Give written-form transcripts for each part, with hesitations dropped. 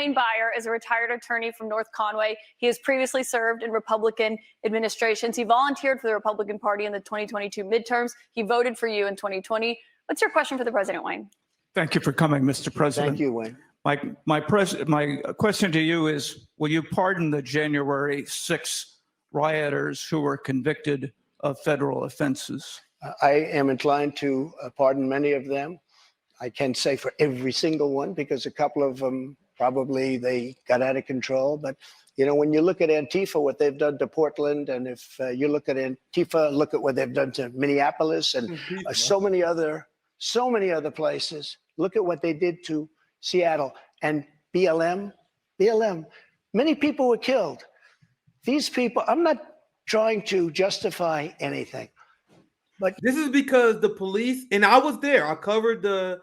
Wayne Byer is a retired attorney from North Conway. He has previously served in Republican administrations. He volunteered for the Republican Party in the 2022 midterms. He voted for you in 2020. What's your question for the president, Wayne? Thank you for coming, Mr. President. Thank you, Wayne. My question to you is, will you pardon the January 6th rioters who were convicted of federal offenses? I am inclined to pardon many of them. I can't say for every single one, because a couple of them probably they got out of control. But, you know, when you look at Antifa, what they've done to Portland, and if you look at Antifa, look at what they've done to Minneapolis and so many other places. Look at what they did to Seattle and BLM. Many people were killed. These people, I'm not trying to justify anything, but this is because the police, and I was there, I covered the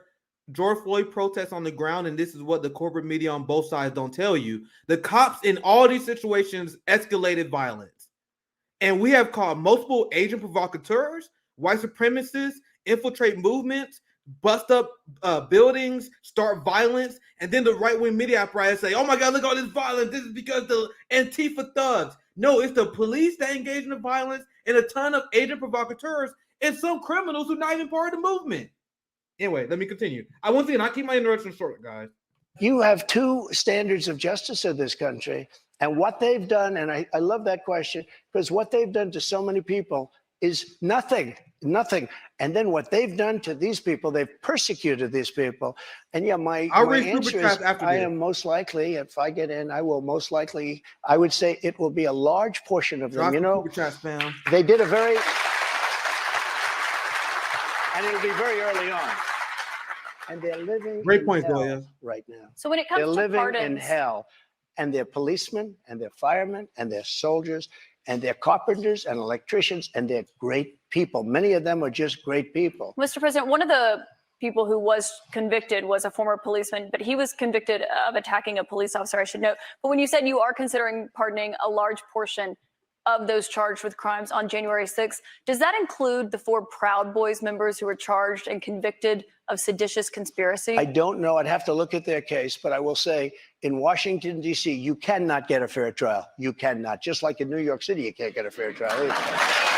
George Floyd protests on the ground, and this is what the corporate media on both sides don't tell you. The cops in all these situations escalated violence. And we have called multiple agent provocateurs, white supremacists, infiltrate movements, bust up buildings, start violence, and then the right-wing media apparatus say, oh my God, look at all this violence. This is because the Antifa thugs. No, it's the police that engage in the violence and a ton of agent provocateurs and some criminals who are not even part of the movement. Anyway, let me continue. I keep my interruption short, guys. You have two standards of justice in this country, and what they've done, and I love that question, because what they've done to so many people is nothing. And then what they've done to these people, they've persecuted these people. And yeah, my answer is, I am most likely, if I get in, I will most likely, I would say it will be a large portion of them. You know, they did a very, and it'll be very early on. And they're living in hell right now. So when it comes they're to living pardons, in hell, and they're policemen, and they're firemen, and they're soldiers, and they're carpenters and electricians, and they're great people. Many of them are just great people. Mr. President, one of the people who was convicted was a former policeman, but he was convicted of attacking a police officer, I should note. But when you said you are considering pardoning a large portion of those charged with crimes on January 6th, does that include the 4 Proud Boys members who were charged and convicted of seditious conspiracy? I don't know. I'd have to look at their case, but I will say in Washington, D.C., you cannot get a fair trial. You cannot. Just like in New York City, you can't get a fair trial either.